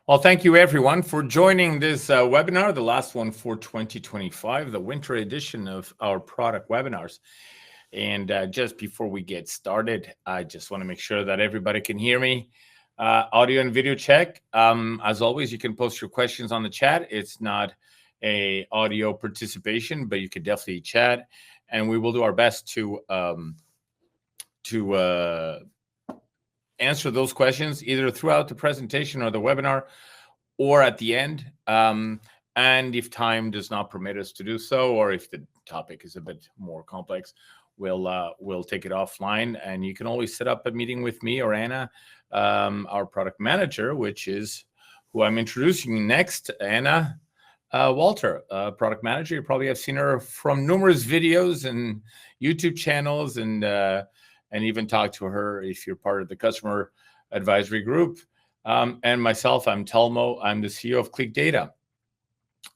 Well, thank you everyone for joining this webinar, the last one for 2025, the winter edition of our product webinars. And just before we get started, I just want to make sure that everybody can hear me. Audio and video check. As always, you can post your questions on the chat. It's not a audio participation, but you can definitely chat, and we will do our best to answer those questions either throughout the presentation or the webinar or at the end. And if time does not permit us to do so, or if the topic is a bit more complex, we'll take it offline. And you can always set up a meeting with me or Anna, our product manager, which is who I'm introducing next. Anna Walter, product manager. You probably have seen her from numerous videos and YouTube channels, and even talk to her if you're part of the customer advisory group. And myself, I'm Telmo. I'm the CEO of ClicData.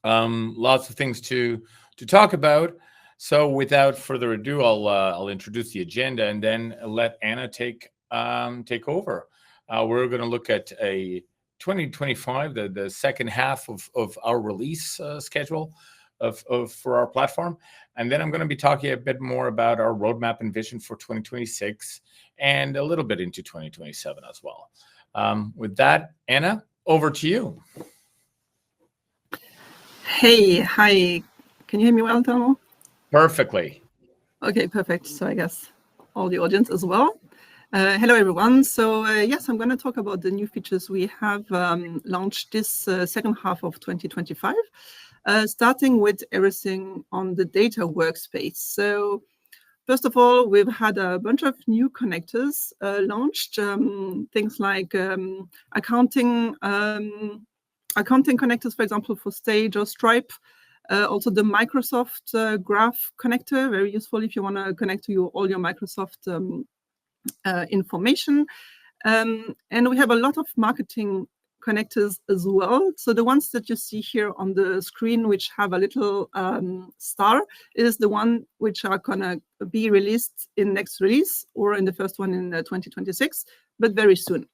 Lots of things to talk about. So without further ado, I'll introduce the agenda and then let Anna take over. We're going to look at a 2025, the second half of our release schedule for our platform. And then I'm going to be talking a bit more about our roadmap and vision for 2026 and a little bit into 2027 as well. With that, Anna, over to you. Hey, hi. Can you hear me well, Telmo? Perfectly. Okay, perfect. So I guess all the audience as well. Hello, everyone. So yes, I'm going to talk about the new features we have launched this second half of 2025. Starting with everything on the data workspace. So first of all, we've had a bunch of new connectors launched, things like accounting connectors, for example, for Sage or Stripe. Also the Microsoft Graph connector, very useful if you want to connect to all your Microsoft information. And we have a lot of marketing connectors as well. So the ones that you see here on the screen, which have a little star, is the one which are gonna be released in next release or in the first one in 2026, but very soon.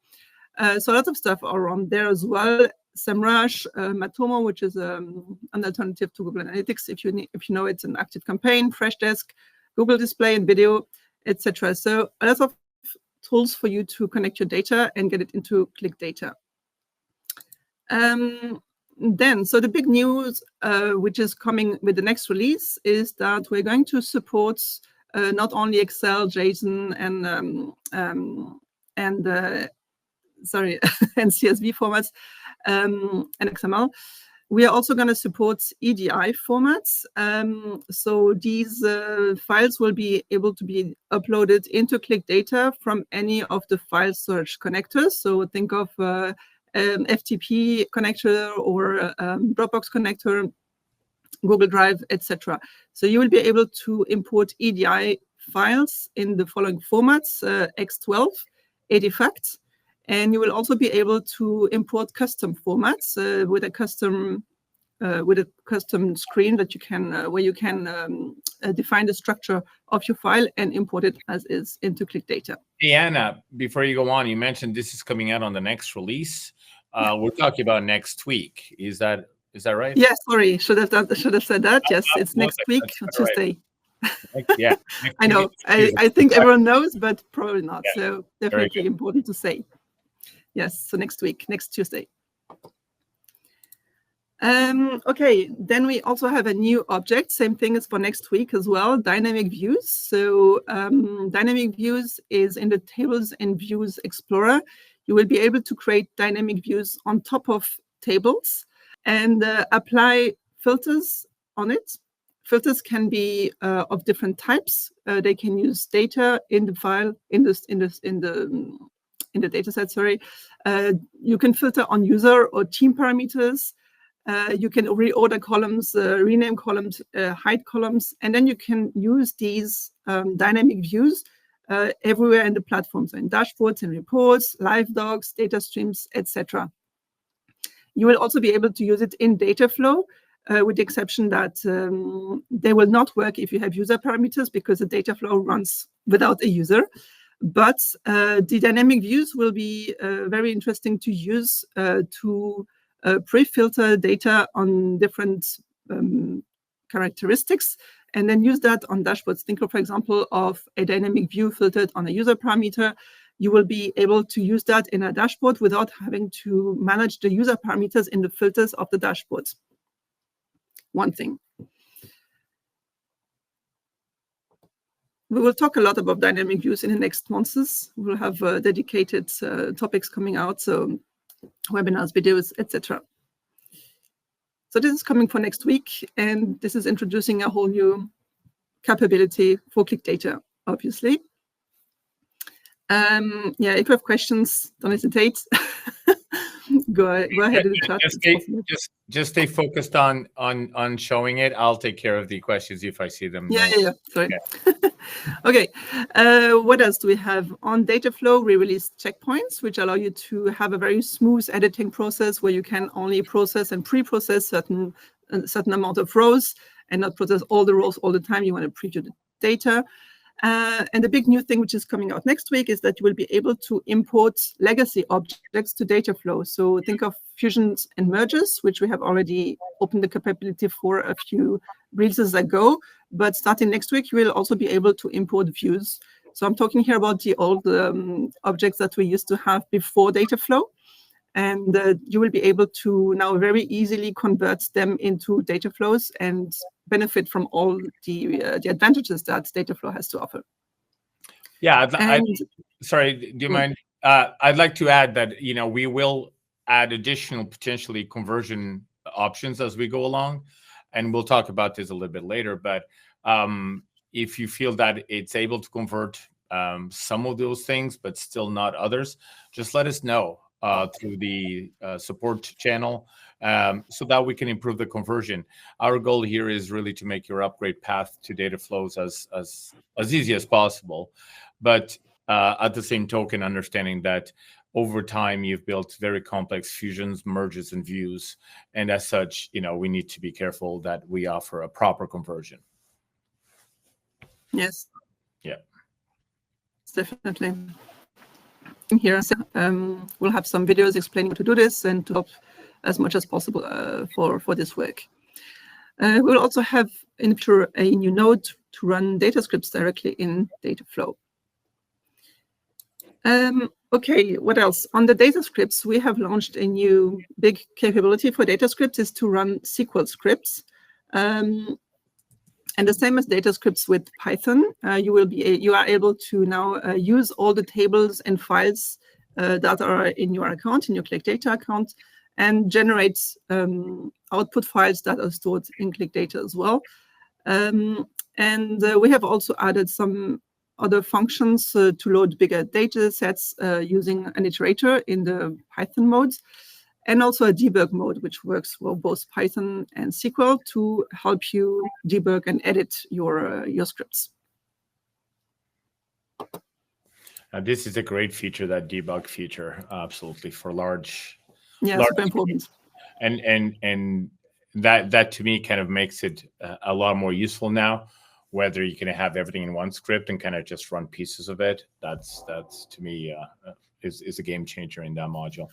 So a lot of stuff are on there as well. SEMrush, Matomo, which is an alternative to Google Analytics. If you know, it's an active campaign, Freshdesk, Google Display and Video, etc. So a lot of tools for you to connect your data and get it into ClicData. Then, so the big news, which is coming with the next release, is that we're going to support not only Excel, JSON, and CSV formats and XML. We are also going to support EDI formats. So these files will be able to be uploaded into ClicData from any of the file storage connectors. So think of FTP connector or Dropbox connector, Google Drive, etc. So you will be able to import EDI files in the following formats: X12, Edifact, and you will also be able to import custom formats with a custom screen that you can where you can define the structure of your file and import it as is into ClicData. Hey, Anna, before you go on, you mentioned this is coming out on the next release. We're talking about next week. Is that right? Yes, sorry, should have said that. Yes, it's next week, Tuesday. Right. Yeah, I know. I think everyone knows, but probably not. Yeah. So definitely important to say. Yes, so next week, next Tuesday. Okay, then we also have a new object. Same thing as for next week as well, dynamic views. So dynamic views is in the Tables and Views Explorer. You will be able to create dynamic views on top of tables and apply filters on it. Filters can be of different types. They can use data in the file, in the dataset. Sorry, you can filter on user or team parameters. You can reorder columns, rename columns, hide columns, and then you can use these dynamic views everywhere in the platform, so in dashboards and reports, live docs, data streams, etc. You will also be able to use it in data flow, with the exception that they will not work if you have user parameters because the data flow runs without a user. But the dynamic views will be very interesting to use to pre-filter data on different characteristics, and then use that on dashboards. Think of, for example, of a dynamic view filtered on a user parameter. You will be able to use that in a dashboard without having to manage the user parameters in the filters of the dashboards. One thing. We will talk a lot about dynamic views in the next months. We'll have dedicated topics coming out, so webinars, videos, etc. So this is coming for next week, and this is introducing a whole new capability for ClicData, obviously. If you have questions, don't hesitate. go ahead in the chat. Just stay focused on showing it. I'll take care of the questions if I see them. Yeah. Sorry. Okay. What else do we have? On data flow, we released checkpoints, which allow you to have a very smooth editing process where you can only process and pre-process a certain amount of rows and not process all the rows all the time. You want to preview the data. And the big new thing which is coming out next week is that you will be able to import legacy objects to data flow. So think of fusions and merges, which we have already opened the capability for a few releases ago. But starting next week, you will also be able to import views. So I'm talking here about the old objects that we used to have before data flow. And you will be able to now very easily convert them into data flows and benefit from all the advantages that data flow has to offer. Yeah, sorry, do you mind? I'd like to add that we will add additional potentially conversion options as we go along, and we'll talk about this a little bit later. But if you feel that it's able to convert some of those things, but still not others, just let us know through the support channel so that we can improve the conversion. Our goal here is really to make your upgrade path to data flows as easy as possible. But at the same token, understanding that over time you've built very complex fusions, merges, and views. And as such, we need to be careful that we offer a proper conversion. Yes. Yeah. Definitely. Here, we'll have some videos explaining how to do this and to help as much as possible for this work. We'll also have in the future a new node to run data scripts directly in data flow. Okay, what else? On the data scripts, we have launched a new big capability for data scripts is to run SQL scripts. And the same as data scripts with Python, you are able to now use all the tables and files that are in your account, in your ClicData account, and generate output files that are stored in ClicData as well. And we have also added some other functions to load bigger data sets using an iterator in the Python modes, and also a debug mode, which works for both Python and SQL to help you debug and edit your scripts. This is a great feature, that debug feature, absolutely, for large. Yeah, large super important. And that to me kind of makes it a lot more useful now. Whether you can have everything in one script and kind of just run pieces of it, that's to me is a game changer in that module.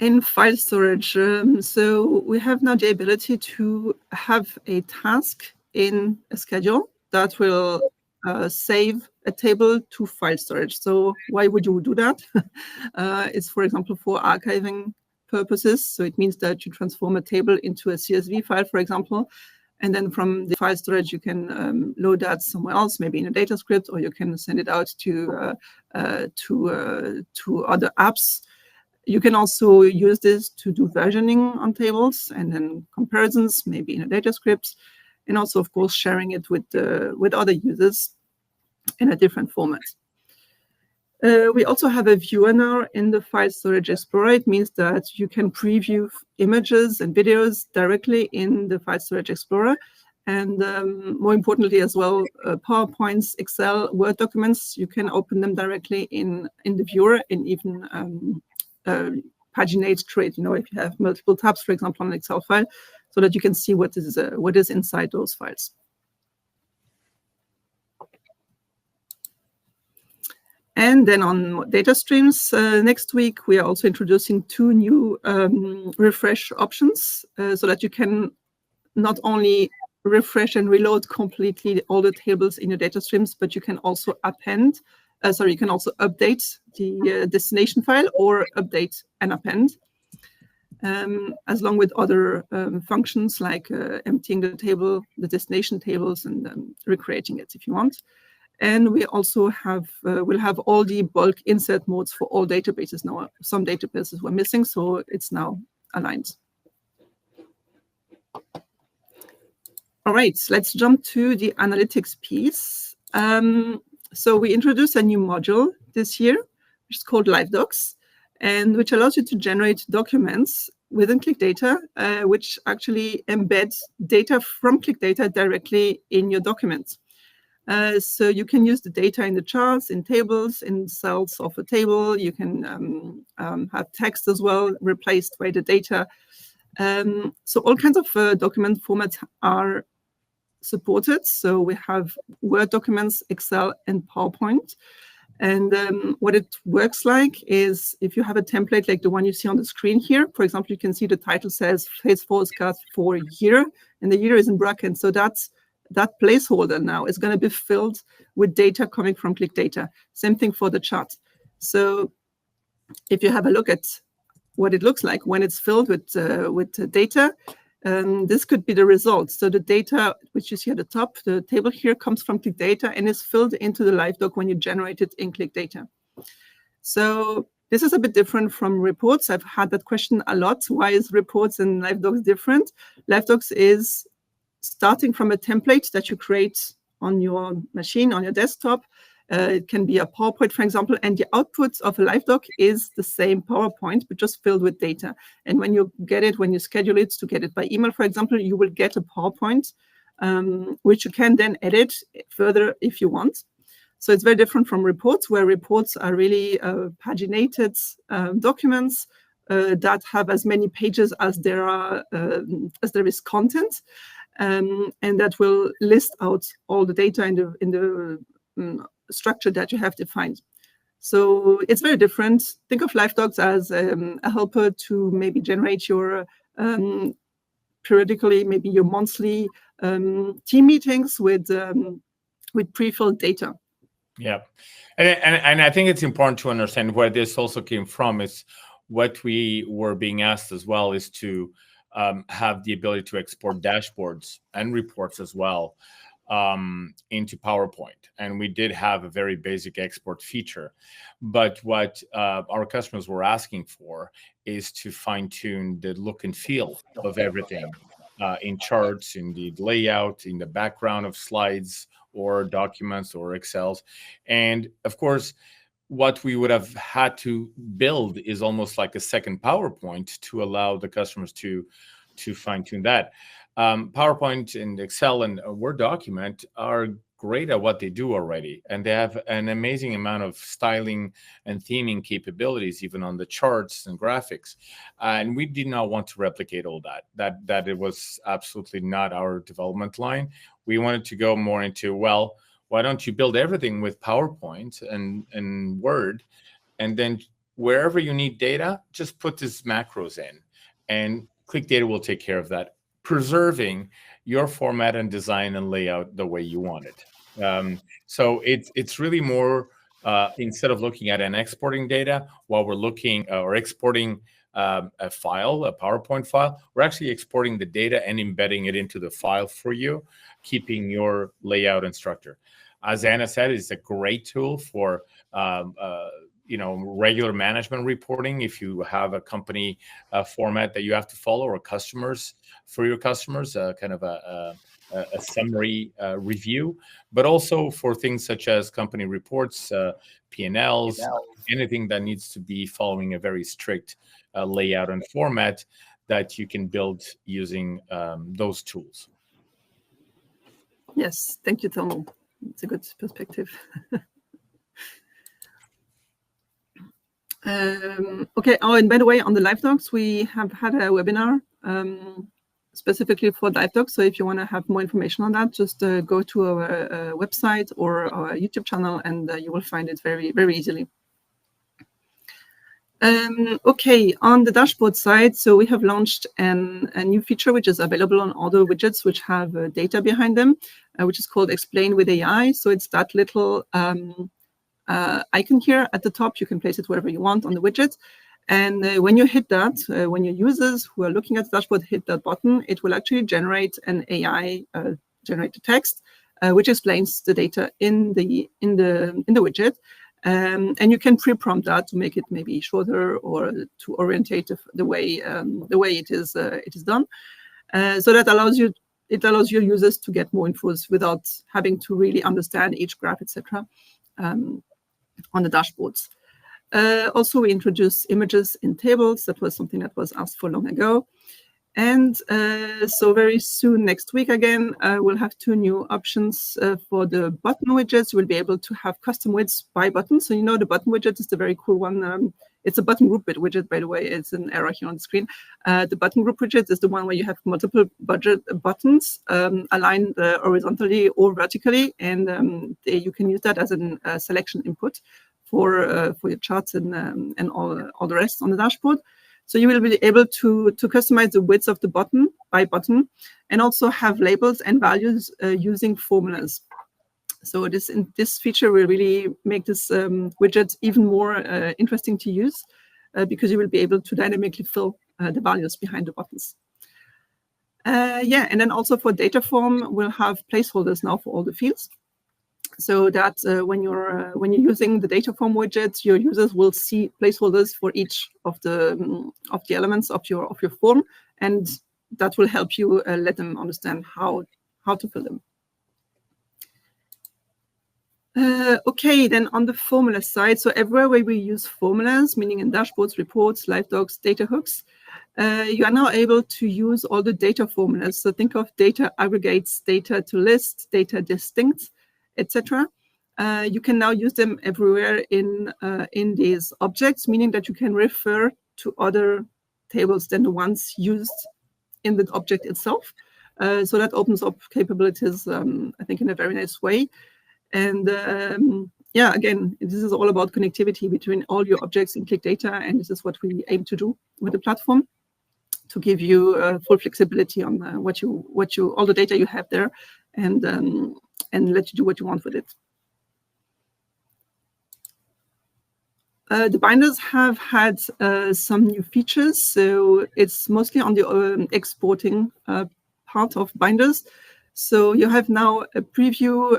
In file storage, so we have now the ability to have a task in a schedule that will save a table to file storage. So why would you do that? It's, for example, for archiving purposes. So it means that you transform a table into a CSV file, for example, and then from the file storage, you can load that somewhere else, maybe in a data script, or you can send it out to other apps. You can also use this to do versioning on tables and then comparisons, maybe in a data script, and also, of course, sharing it with other users in a different format. We also have a viewer now in the File Storage Explorer. It means that you can preview images and videos directly in the File Storage Explorer. And more importantly as well, PowerPoints, Excel, Word documents, you can open them directly in the viewer and even paginate through it, if you have multiple tabs, for example, on an Excel file, so that you can see what is inside those files. And then on data streams, next week, we are also introducing 2 new refresh options so that you can not only refresh and reload completely all the tables in your data streams, but you can also update the destination file or update and append, along with other functions like emptying the table, the destination tables, and recreating it if you want. And we also will have all the bulk insert modes for all databases now. Some databases were missing, so it's now aligned. All right, let's jump to the analytics piece. So we introduced a new module this year, which is called Live Docs, and which allows you to generate documents within ClicData, which actually embeds data from ClicData directly in your documents. So you can use the data in the charts, in tables, in cells of a table. You can have text as well replaced by the data. So all kinds of document formats are supported. So we have Word documents, Excel, and PowerPoint. And what it works like is if you have a template like the one you see on the screen here, for example, you can see the title says Phase Forecast for year, and the year is in brackets. So that placeholder now is going to be filled with data coming from ClicData. Same thing for the chart. So if you have a look at what it looks like when it's filled with data, this could be the results. So the data, which you see at the top, the table here comes from ClicData and is filled into the Live Doc when you generate it in ClicData. So this is a bit different from reports. I've had that question a lot. Why is reports and Live Docs different? Live Docs is starting from a template that you create on your machine, on your desktop. It can be a PowerPoint, for example, and the output of a Live Doc is the same PowerPoint, but just filled with data. And when you get it, when you schedule it to get it by email, for example, you will get a PowerPoint, which you can then edit further if you want. So it's very different from reports, where reports are really paginated documents that have as many pages as there is content, and that will list out all the data in the structure that you have defined. So it's very different. Think of Live Docs as a helper to maybe generate your periodically, maybe your monthly team meetings with pre-filled data. Yeah, and I think it's important to understand where this also came from. Is what we were being asked as well is to have the ability to export dashboards and reports as well into PowerPoint. And we did have a very basic export feature. But what our customers were asking for is to fine-tune the look and feel of everything in charts, in the layout, in the background of slides or documents or Excels. And of course, what we would have had to build is almost like a second PowerPoint to allow the customers to fine-tune that. PowerPoint and Excel and a Word document are great at what they do already, and they have an amazing amount of styling and theming capabilities, even on the charts and graphics. And we did not want to replicate all that. That it was absolutely not our development line. We wanted to go more into, well, why don't you build everything with PowerPoint and Word, and then wherever you need data, just put these macros in, and ClicData will take care of that, preserving your format and design and layout the way you want it. So it's really more, instead of looking at and exporting data, while we're looking or exporting a file, a PowerPoint file, we're actually exporting the data and embedding it into the file for you, keeping your layout and structure. As Anna said, it's a great tool for regular management reporting. If you have a company format that you have to follow, or customers, for your customers, kind of a summary review, but also for things such as company reports, P&Ls, anything that needs to be following a very strict layout and format that you can build using those tools. Yes, thank you, Telmo. It's a good perspective. Okay. Oh, and by the way, on the Live Docs, we have had a webinar specifically for LiveDoc. So if you want to have more information on that, just go to our website or our YouTube channel, and you will find it very, very easily. Okay, on the dashboard side, so we have launched a new feature which is available on all the widgets which have data behind them, which is called Explain with AI. So it's that little icon here at the top. You can place it wherever you want on the widget. And when you hit that, when your users who are looking at the dashboard hit that button, it will actually generate an AI generated text, which explains the data in the widget. And you can pre-prompt that to make it maybe shorter or to orientate the way it is done. So that allows your users to get more infos without having to really understand each graph, etc. On the dashboards. Also, we introduced images in tables. That was something that was asked for long ago. And so very soon, next week again, we'll have 2 new options for the button widgets. You will be able to have custom widgets by button. So the button widget is the very cool one. It's a button group widget, by the way. It's an error here on the screen. The button group widget is the one where you have multiple buttons aligned horizontally or vertically, and you can use that as a selection input for your charts and all the rest on the dashboard. So you will be able to customize the width of the button by button, and also have labels and values using formulas. So this feature will really make this widget even more interesting to use, because you will be able to dynamically fill the values behind the buttons. Yeah, and then also for data form, we'll have placeholders now for all the fields. So that when you're using the data form widget, your users will see placeholders for each of the elements of your form, and that will help you let them understand how to fill them. Okay, then on the formula side, so everywhere where we use formulas, meaning in dashboards, reports, LiveDocs, data hooks, you are now able to use all the data formulas. So think of data aggregates, data to list, data distinct, etc. You can now use them everywhere in these objects, meaning that you can refer to other tables than the ones used in the object itself. So that opens up capabilities, I think, in a very nice way. And yeah, again, this is all about connectivity between all your objects in ClicData, and this is what we aim to do with the platform, to give you full flexibility on all the data you have there, and let you do what you want with it. The binders have had some new features, so it's mostly on the exporting part of binders. So you have now a preview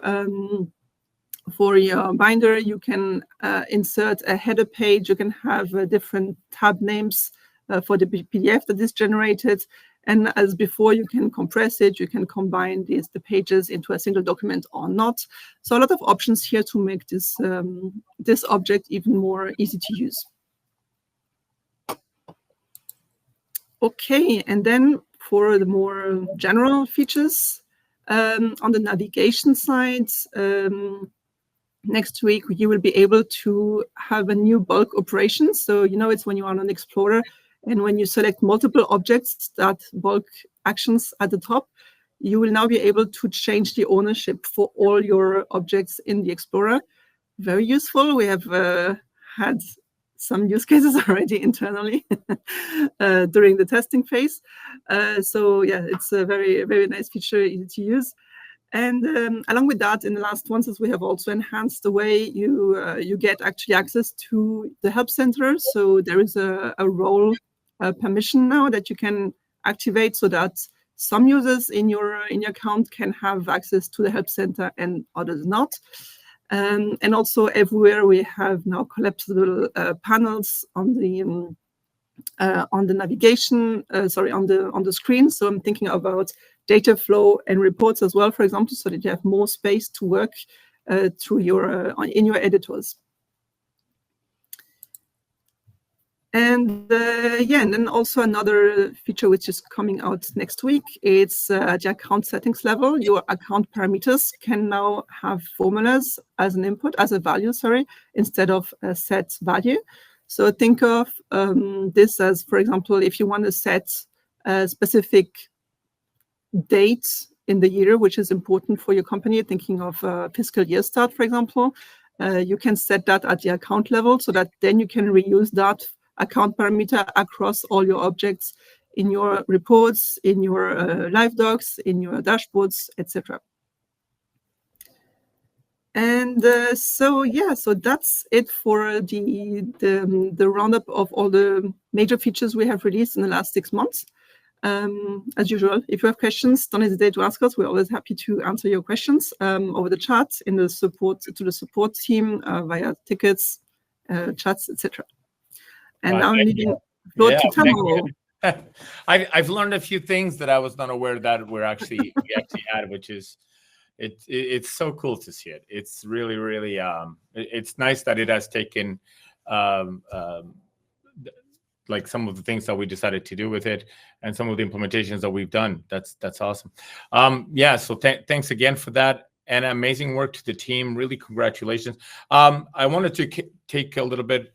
for your binder. You can insert a header page. You can have different tab names for the PDF that is generated. And as before, you can compress it. You can combine the pages into a single document or not. So a lot of options here to make this object even more easy to use. Okay, and then for the more general features, on the navigation side, next week you will be able to have a new bulk operation. So it's when you are on an Explorer, and when you select multiple objects, that bulk actions at the top, you will now be able to change the ownership for all your objects in the Explorer. Very useful. We have had some use cases already internally during the testing phase. So yeah, it's a very, very nice feature, easy to use. And along with that, in the last ones, we have also enhanced the way you get actually access to the help center. So there is a role permission now that you can activate, so that some users in your account can have access to the help center and others not. And also everywhere we have now collapsible panels on the navigation, on the screen. So I'm thinking about data flow and reports as well, for example, so that you have more space to work through in your editors. And yeah, and then also another feature which is coming out next week, it's the account settings level. Your account parameters can now have formulas as an input, as a value, instead of a set value. So think of this as, for example, if you want to set a specific date in the year, which is important for your company, thinking of fiscal year start, for example, you can set that at the account level so that then you can reuse that account parameter across all your objects in your reports, in your live docs, in your dashboards, etc. And so that's it for the roundup of all the major features we have released in the last 6 months. As usual, if you have questions, don't hesitate to ask us. We're always happy to answer your questions over the chat, in the support team via tickets, chats, etc. And now I'm leaving the floor to Telmo. I've learned a few things that I was not aware that we actually had, which is it's so cool to see it. It's really, really it's nice that it has taken like some of the things that we decided to do with it and some of the implementations that we've done. That's awesome. So thanks again for that, and amazing work to the team. Really, congratulations. I wanted to take a little bit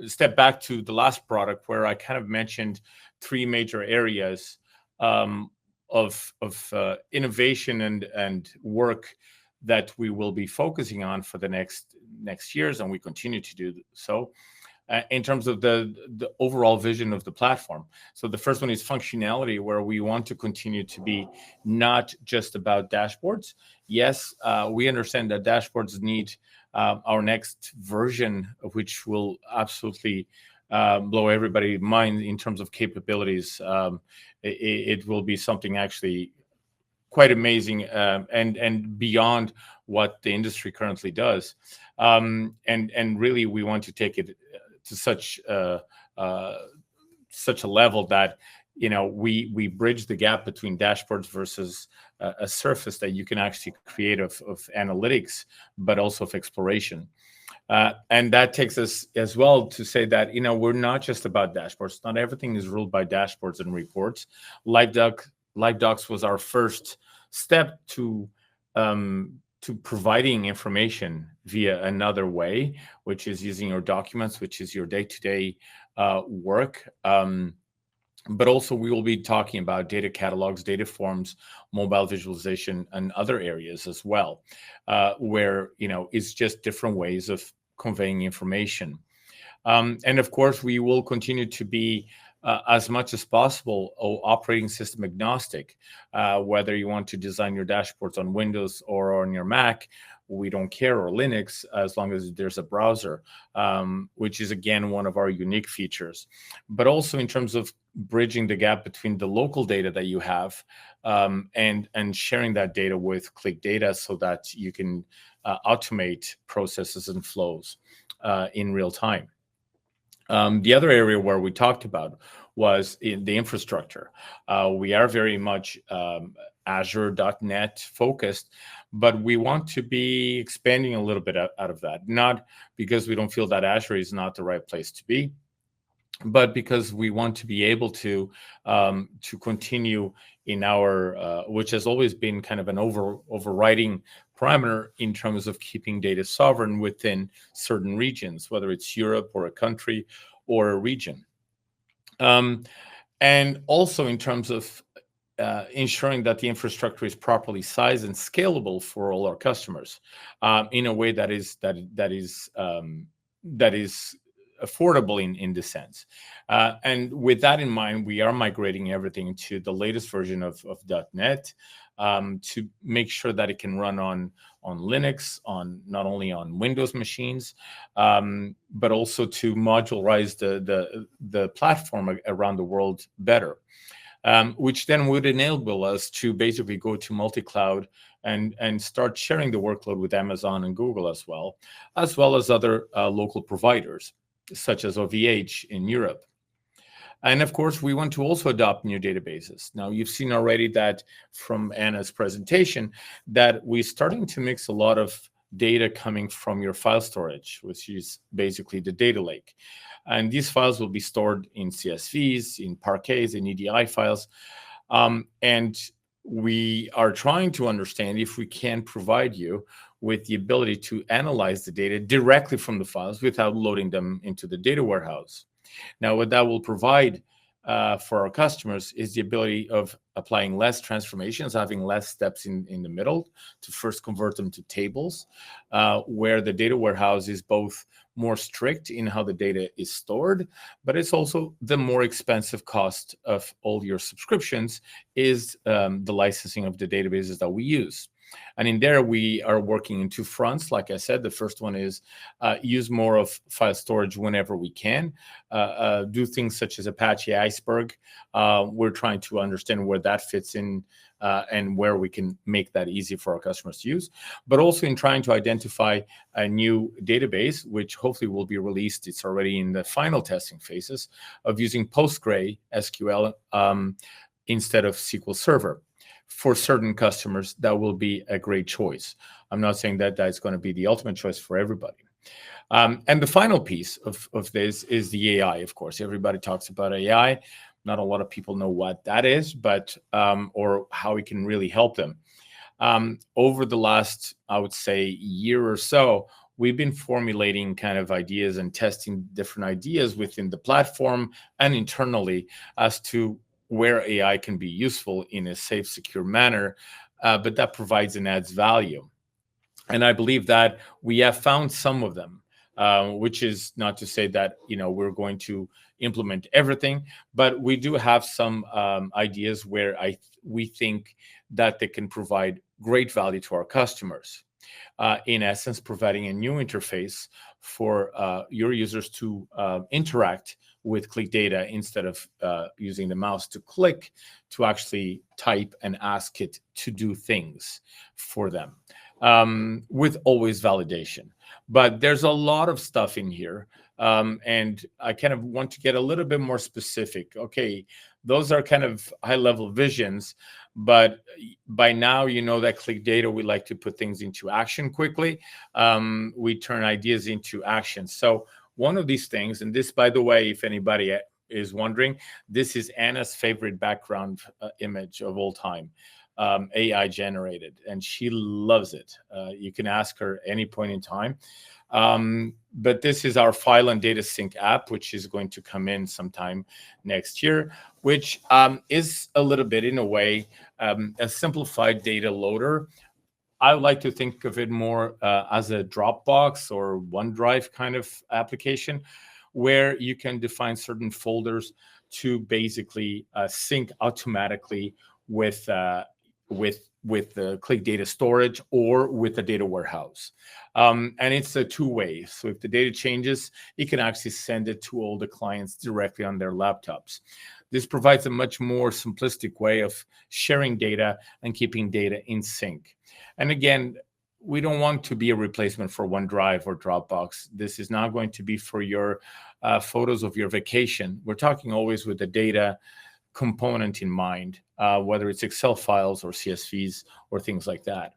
step back to the last product where I kind of mentioned 3 major areas of innovation and work that we will be focusing on for the next years, and we continue to do so in terms of the overall vision of the platform. So the first one is functionality, where we want to continue to be not just about dashboards. Yes, we understand that dashboards need our next version, of which will absolutely blow everybody's mind in terms of capabilities. It will be something actually quite amazing and beyond what the industry currently does. And really, we want to take it to such a level that we bridge the gap between dashboards versus a surface that you can actually create of analytics, but also of exploration. And that takes us as well to say that we're not just about dashboards. Not everything is ruled by dashboards and reports. Live Docs was our first step to providing information via another way, which is using your documents, which is your day-to-day work. But also we will be talking about data catalogs, data forms, mobile visualization, and other areas as well, where it's just different ways of conveying information. And of course, we will continue to be as much as possible operating system agnostic, whether you want to design your dashboards on Windows or on your Mac, we don't care, or Linux, as long as there's a browser, which is again one of our unique features. But also in terms of bridging the gap between the local data that you have and sharing that data with ClicData so that you can automate processes and flows in real time. The other area where we talked about was in the infrastructure. We are very much Azure.net focused, but we want to be expanding a little bit out of that, not because we don't feel that Azure is not the right place to be, but because we want to be able to continue in our, which has always been kind of an overriding parameter in terms of keeping data sovereign within certain regions, whether it's Europe or a country or a region. And also in terms of ensuring that the infrastructure is properly sized and scalable for all our customers in a way that is affordable in this sense. And with that in mind, we are migrating everything to the latest version of .NET to make sure that it can run on Linux, on not only on Windows machines, but also to modularize the platform around the world better, which then would enable us to basically go to multi-cloud and start sharing the workload with Amazon and Google as well as other local providers, such as OVH in Europe. And of course, we want to also adopt new databases. Now, you've seen already that from Anna's presentation that we're starting to mix a lot of data coming from your file storage, which is basically the data lake. And these files will be stored in CSVs, in Parquets, in EDI files. And we are trying to understand if we can provide you with the ability to analyze the data directly from the files without loading them into the data warehouse. Now, what that will provide for our customers is the ability of applying less transformations, having less steps in the middle to first convert them to tables, where the data warehouse is both more strict in how the data is stored, but it's also the more expensive cost of all your subscriptions is the licensing of the databases that we use. And in there, we are working in two fronts. Like I said, the first one is use more of file storage whenever we can. Do things such as Apache Iceberg. We're trying to understand where that fits in and where we can make that easy for our customers to use. But also in trying to identify a new database, which hopefully will be released. It's already in the final testing phases of using PostgreSQL instead of SQL Server. For certain customers, that will be a great choice. I'm not saying that that's going to be the ultimate choice for everybody. And the final piece of this is the AI, of course. Everybody talks about AI. Not a lot of people know what that is, but or how it can really help them. Over the last, I would say, year or so, we've been formulating kind of ideas and testing different ideas within the platform and internally as to where AI can be useful in a safe, secure manner, but that provides and adds value. And I believe that we have found some of them, which is not to say that we're going to implement everything, but we do have some ideas where we think that they can provide great value to our customers. In essence, providing a new interface for your users to interact with ClicData instead of using the mouse to click, to actually type and ask it to do things for them, with always validation. But there's a lot of stuff in here, and I kind of want to get a little bit more specific. Okay, those are kind of high-level visions, but by now you know that ClicData, we like to put things into action quickly. We turn ideas into action. So one of these things, and this, by the way, if anybody is wondering, this is Anna's favorite background image of all time, AI generated, and she loves it. You can ask her any point in time. But this is our file and data sync app, which is going to come in sometime next year, which is a little bit, in a way, a simplified data loader. I would like to think of it more as a Dropbox or OneDrive kind of application, where you can define certain folders to basically sync automatically with the ClicData storage or with the data warehouse. And it's a two-way. So if the data changes, you can actually send it to all the clients directly on their laptops. This provides a much more simplistic way of sharing data and keeping data in sync. And again, we don't want to be a replacement for OneDrive or Dropbox. This is not going to be for your photos of your vacation. We're talking always with the data component in mind, whether it's Excel files or CSVs or things like that.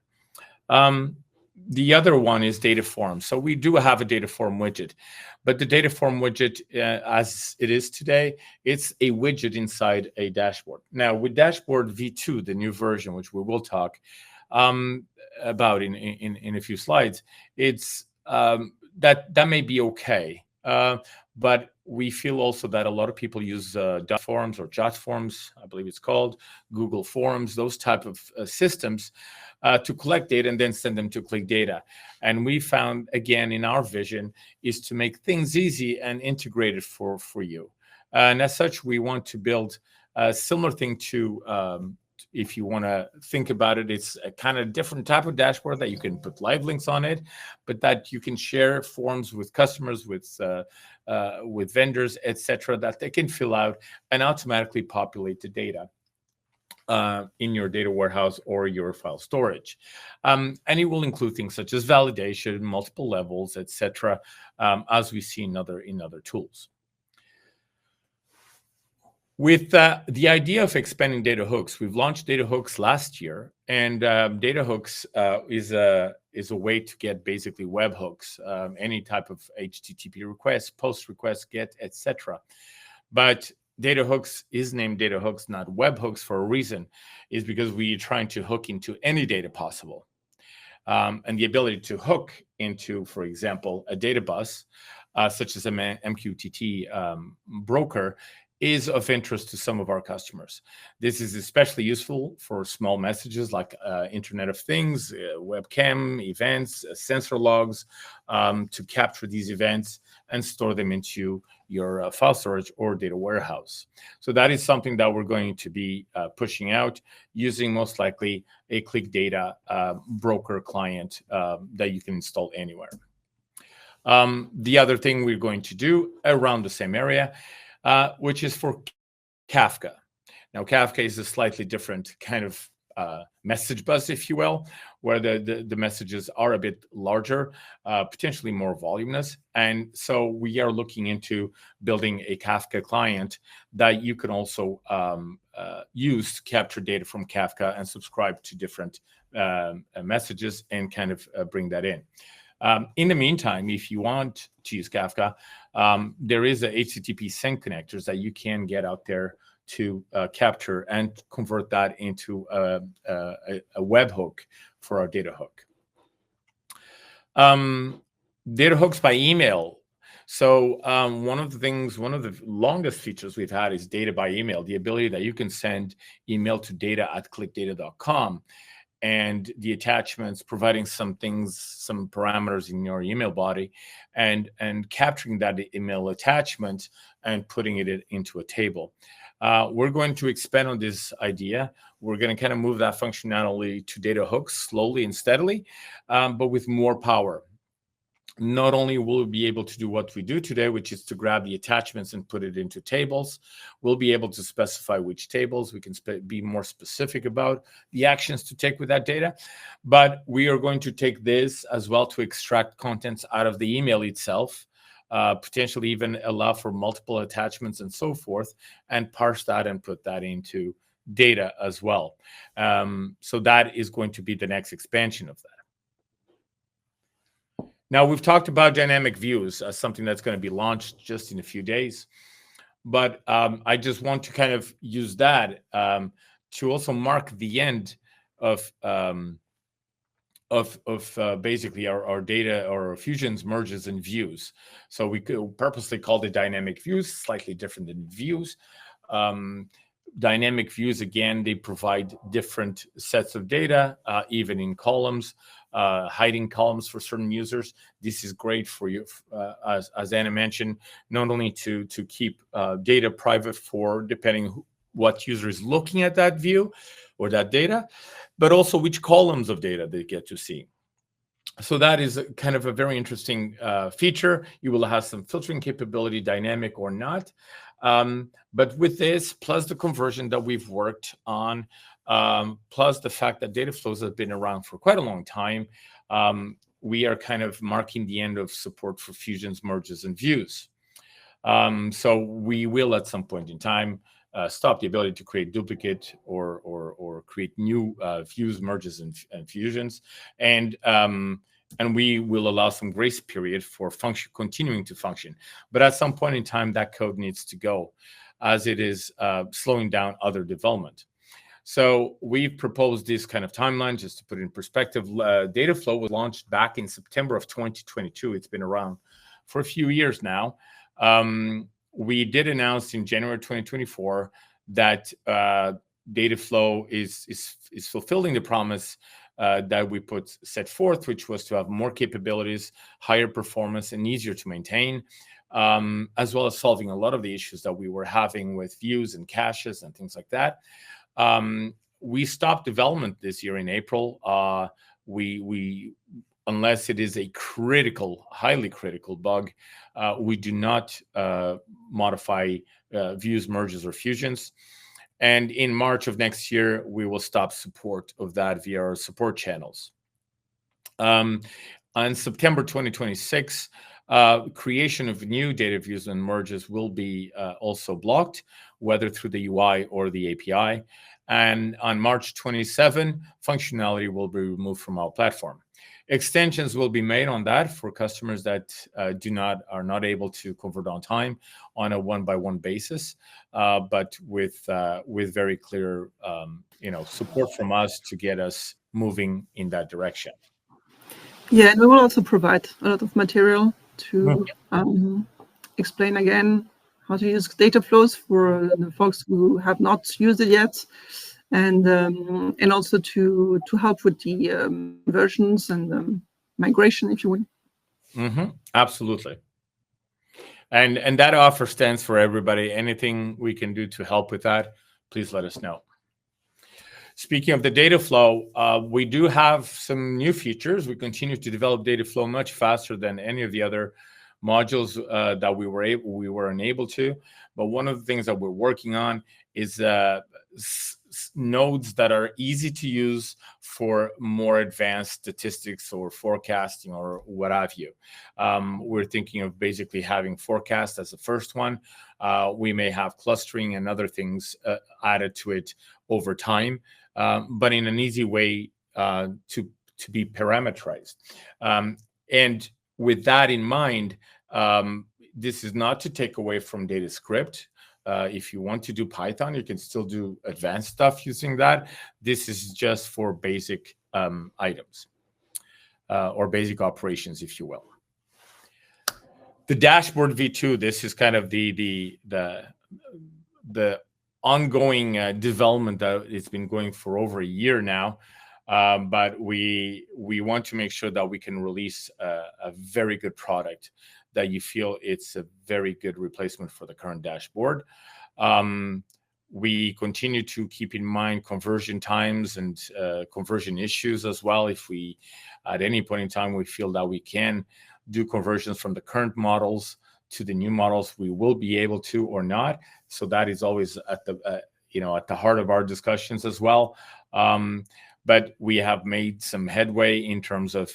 The other one is data forms. So we do have a data form widget, but the data form widget, as it is today, it's a widget inside a dashboard. Now, with Dashboard V2, the new version, which we will talk about in a few slides, it's that may be okay. But we feel also that a lot of people use dot forms or jot forms, I believe it's called, Google Forms, those type of systems to collect data and then send them to ClicData. And we found, again, in our vision, is to make things easy and integrated for you. And as such, we want to build a similar thing to, if you want to think about it, it's a kind of different type of dashboard that you can put live links on it, but that you can share forms with customers, with vendors, etc., that they can fill out and automatically populate the data in your data warehouse or your file storage. And it will include things such as validation, multiple levels, etc., as we see in other tools. With the idea of expanding data hooks, we've launched data hooks last year, and data hooks is a way to get basically webhooks, any type of HTTP request, post request, GET, etc. But data hooks is named data hooks, not webhooks, for a reason, is because we're trying to hook into any data possible. And the ability to hook into, for example, a data bus, such as an MQTT broker, is of interest to some of our customers. This is especially useful for small messages like Internet of Things, webcam, events, sensor logs, to capture these events and store them into your file storage or data warehouse. So that is something that we're going to be pushing out using most likely a ClicData broker client that you can install anywhere. The other thing we're going to do around the same area, which is for Kafka. Now, Kafka is a slightly different kind of message bus, if you will, where the messages are a bit larger, potentially more voluminous. And so we are looking into building a Kafka client that you can also use to capture data from Kafka and subscribe to different messages and kind of bring that in. In the meantime, if you want to use Kafka, there is a HTTP sync connectors that you can get out there to capture and convert that into a webhook for our data hook. Data hooks by email. So one of the longest features we've had is data by email, the ability that you can send email to data@clicdata.com. And the attachments, providing some things, some parameters in your email body, and capturing that email attachment and putting it into a table. We're going to expand on this idea. We're going to kind of move that functionality to data hooks slowly and steadily, but with more power. Not only will we be able to do what we do today, which is to grab the attachments and put it into tables, we'll be able to specify which tables. We can be more specific about the actions to take with that data. But we are going to take this as well to extract contents out of the email itself, potentially even allow for multiple attachments and so forth, and parse that and put that into data as well. So that is going to be the next expansion of that. Now, we've talked about dynamic views as something that's going to be launched just in a few days. But I just want to kind of use that to also mark the end of basically our data or our fusions, merges, and views. So we could purposely call it dynamic views, slightly different than views. Dynamic views, again, they provide different sets of data, even in columns, hiding columns for certain users. This is great for you, as Anna mentioned, not only to keep data private for depending what user is looking at that view or that data, but also which columns of data they get to see. So that is kind of a very interesting feature. You will have some filtering capability, dynamic or not. But with this, plus the conversion that we've worked on, plus the fact that data flows have been around for quite a long time, we are kind of marking the end of support for fusions, merges, and views. So we will, at some point in time, stop the ability to create duplicate or create new views, merges, and fusions, and we will allow some grace period for continuing to function. But at some point in time, that code needs to go, as it is slowing down other development. So we've proposed this kind of timeline just to put it in perspective. Dataflow was launched back in September of 2022. It's been around for a few years now. We did announce in January 2024 that Dataflow is fulfilling the promise that we set forth, which was to have more capabilities, higher performance, and easier to maintain, as well as solving a lot of the issues that we were having with views and caches and things like that. We stopped development this year in April. Unless it is a critical, highly critical bug, we do not modify views, merges, or fusions. And in March of next year, we will stop support of that via our support channels. On September 2026, creation of new data views and merges will be also blocked, whether through the UI or the API. And on March 27, functionality will be removed from our platform. Extensions will be made on that for customers that are not able to convert on time on a one-by-one basis, but with very clear support from us to get us moving in that direction. Yeah, and we will also provide a lot of material to explain again how to use data flows for the folks who have not used it yet, and also to help with the versions and migration, if you would. Absolutely. And that offer stands for everybody. Anything we can do to help with that, please let us know. Speaking of the data flow, we do have some new features. We continue to develop data flow much faster than any of the other modules that we were unable to. But one of the things that we're working on is nodes that are easy to use for more advanced statistics or forecasting or what have you. We're thinking of basically having forecast as the first one. We may have clustering and other things added to it over time, but in an easy way to be parameterized. And with that in mind, this is not to take away from data script. If you want to do Python, you can still do advanced stuff using that. This is just for basic items or basic operations, if you will. The dashboard V2, this is kind of the ongoing development that it's been going for over a year now. But we want to make sure that we can release a very good product that you feel it's a very good replacement for the current dashboard. We continue to keep in mind conversion times and conversion issues as well. If we, at any point in time, we feel that we can do conversions from the current models to the new models, we will be able to or not. So that is always at the heart of our discussions as well. But we have made some headway in terms of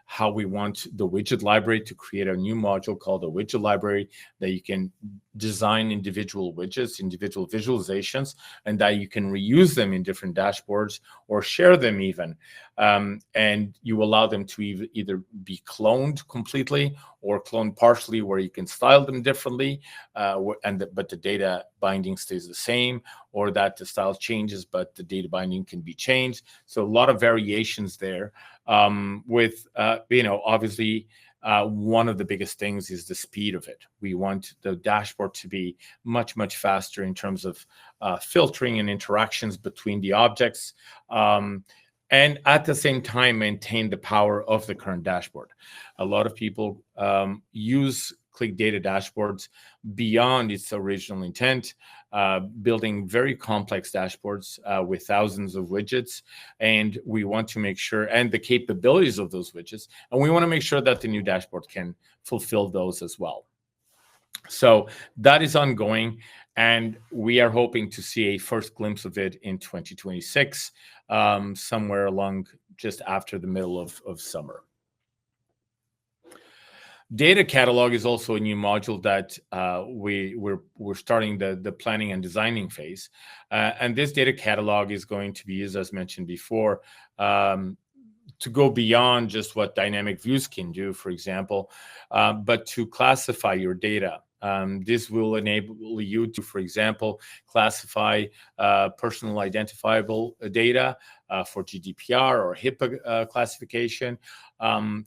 how we want the widget library to create a new module called a widget library that you can design individual widgets, individual visualizations, and that you can reuse them in different dashboards or share them even. And you allow them to either be cloned completely or cloned partially, where you can style them differently, but the data binding stays the same, or that the style changes, but the data binding can be changed. So a lot of variations there. Obviously, one of the biggest things is the speed of it. We want the dashboard to be much, much faster in terms of filtering and interactions between the objects, and at the same time maintain the power of the current dashboard. A lot of people use ClicData dashboards beyond its original intent, building very complex dashboards with thousands of widgets. And we want to make sure, and the capabilities of those widgets, and we want to make sure that the new dashboard can fulfill those as well. So that is ongoing, and we are hoping to see a first glimpse of it in 2026, somewhere along just after the middle of summer. Data catalog is also a new module that we're starting the planning and designing phase. And this data catalog is going to be used, as mentioned before, to go beyond just what dynamic views can do, for example, but to classify your data. This will enable you to, for example, classify personal identifiable data for GDPR or HIPAA classification.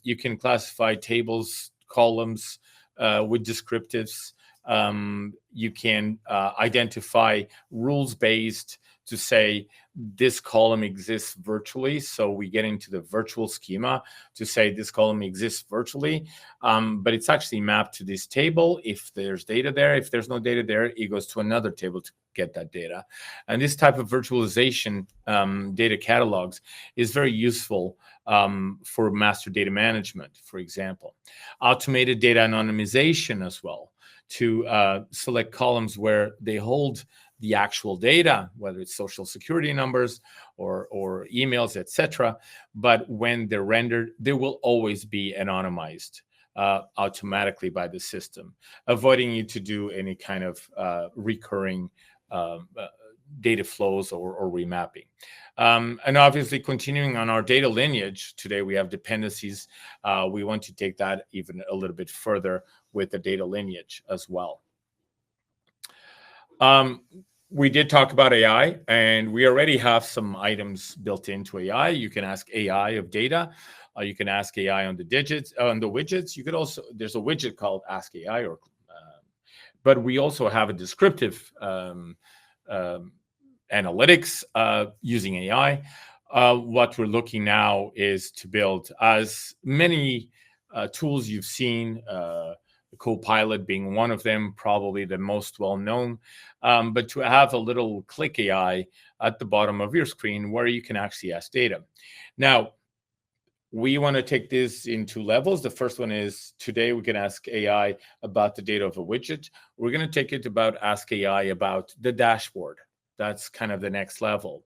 You can classify tables, columns with descriptives. You can identify rules-based to say this column exists virtually. So we get into the virtual schema to say this column exists virtually, but it's actually mapped to this table. If there's data there, if there's no data there, it goes to another table to get that data. And this type of virtualization data catalogs is very useful for master data management, for example. Automated data anonymization as well, to select columns where they hold the actual data, whether it's social security numbers or emails, etc. But when they're rendered, they will always be anonymized automatically by the system, avoiding you to do any kind of recurring data flows or remapping. And obviously, continuing on our data lineage, today we have dependencies. We want to take that even a little bit further with the data lineage as well. We did talk about AI, and we already have some items built into AI. You can ask AI of data. You can ask AI on the widgets. You could also, there's a widget called Ask AI or But we also have a descriptive analytics using AI. What we're looking now is to build as many tools you've seen, Copilot being one of them, probably the most well-known, but to have a little Click AI at the bottom of your screen where you can actually ask data. Now, we want to take this in two levels. The first one is today we can ask AI about the data of a widget. We're going to take it about ask AI about the dashboard. That's kind of the next level.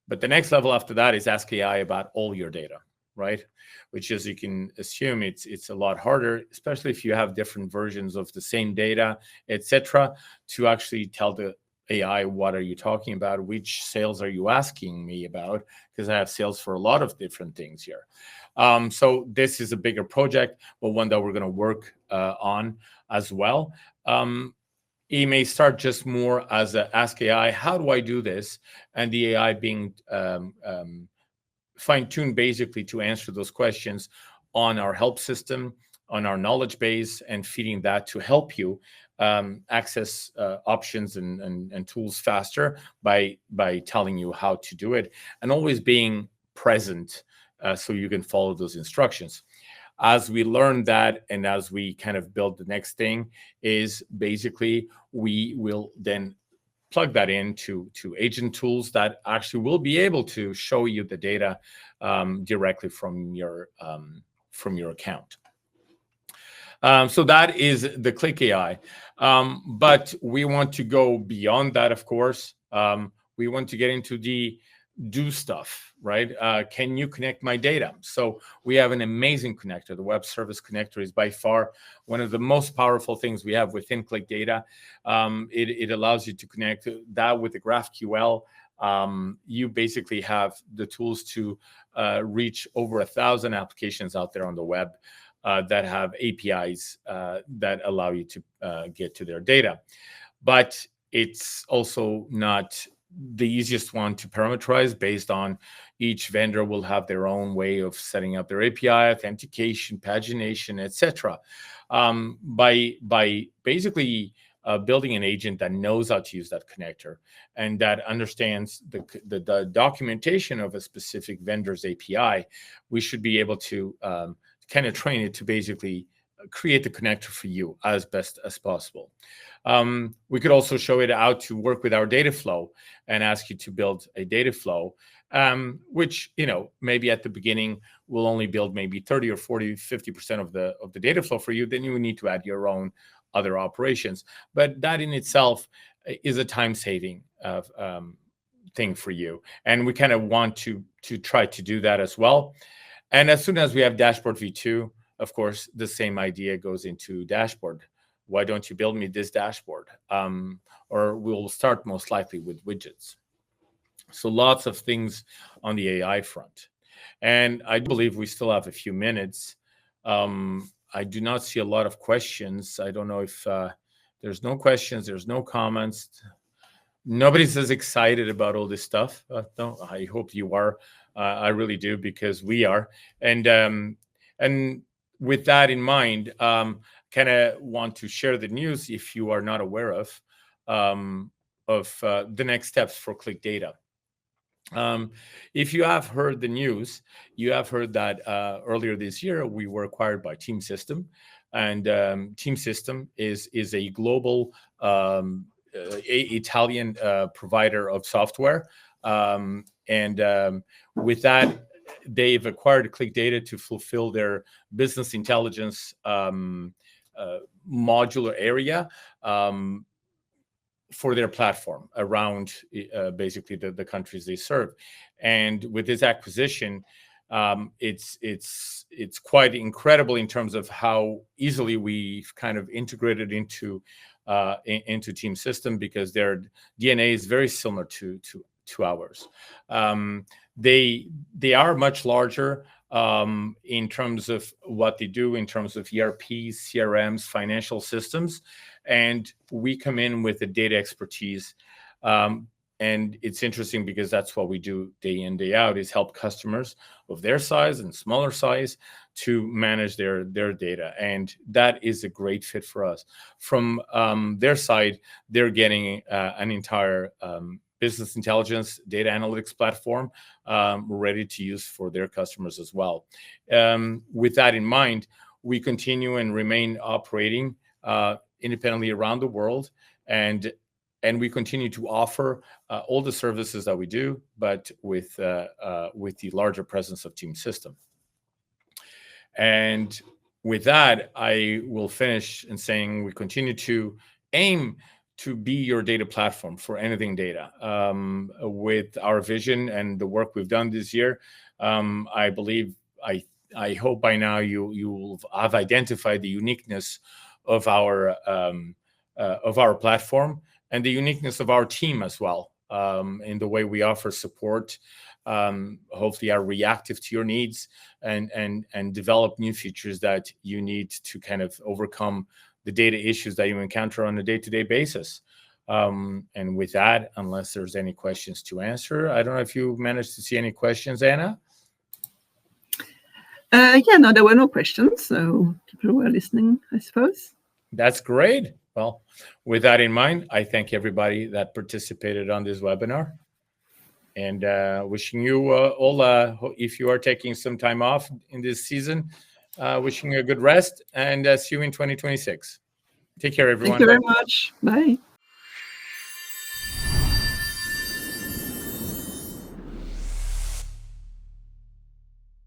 But the next level after that is ask AI about all your data, right? Which, as you can assume, it's a lot harder, especially if you have different versions of the same data, etc., to actually tell the AI, what are you talking about? Which sales are you asking me about? Because I have sales for a lot of different things here. So this is a bigger project, but one that we're going to work on as well. It may start just more as a ask AI, how do I do this? And the AI being fine-tuned basically to answer those questions on our help system, on our knowledge base, and feeding that to help you access options and tools faster by telling you how to do it, and always being present so you can follow those instructions. As we learn that and as we kind of build the next thing is basically we will then plug that into agent tools that actually will be able to show you the data directly from your account. So that is the Click AI. But we want to go beyond that, of course. We want to get into the do stuff, right? Can you connect my data? So we have an amazing connector. The web service connector is by far one of the most powerful things we have within ClicData. It allows you to connect that with the GraphQL. You basically have the tools to reach over 1,000 applications out there on the web that have APIs that allow you to get to their data. But it's also not the easiest one to parameterize. Based on each vendor will have their own way of setting up their API, authentication, pagination, etc. By basically building an agent that knows how to use that connector and that understands the documentation of a specific vendor's API, we should be able to kind of train it to basically create the connector for you as best as possible. We could also show it how to work with our data flow and ask you to build a data flow, which, maybe at the beginning will only build maybe 30 or 40, 50% of the data flow for you. Then you need to add your own other operations. But that in itself is a time-saving thing for you. And we kind of want to try to do that as well. And as soon as we have dashboard v2, of course, the same idea goes into dashboard. Why don't you build me this dashboard? Or we'll start most likely with widgets. So lots of things on the AI front. And I believe we still have a few minutes. I do not see a lot of questions. I don't know if there's no questions, there's no comments. Nobody's as excited about all this stuff. No, I hope you are. I really do, because we are. And with that in mind, kind of want to share the news, if you are not aware of the next steps for ClicData. If you have heard the news, you have heard that earlier this year we were acquired by Team System, and Team System is a global Italian provider of software, and with that, they've acquired ClicData to fulfill their business intelligence modular area for their platform around basically the countries they serve. And with this acquisition, it's quite incredible in terms of how easily we've kind of integrated into Team System, because their DNA is very similar to ours. They are much larger in terms of what they do, in terms of ERPs, CRMs, financial systems, and we come in with the data expertise. And it's interesting because that's what we do day in, day out, is help customers of their size and smaller size to manage their data. And that is a great fit for us. From their side, they're getting an entire business intelligence data analytics platform ready to use for their customers as well. With that in mind, we continue and remain operating independently around the world, and we continue to offer all the services that we do, but with the larger presence of Team System. And with that, I will finish in saying we continue to aim to be your data platform for anything data. With our vision and the work we've done this year, I believe, I hope by now you have identified the uniqueness of our platform, and the uniqueness of our team as well, in the way we offer support, hopefully are reactive to your needs, and develop new features that you need to kind of overcome the data issues that you encounter on a day-to-day basis. And with that, unless there's any questions to answer, I don't know if you managed to see any questions, Anna? Yeah, no, there were no questions, so people were listening, I suppose. That's great. Well, with that in mind, I thank everybody that participated on this webinar, and wishing you all, if you are taking some time off in this season, wishing you a good rest, and see you in 2026. Take care, everyone. Thank you very much. Bye.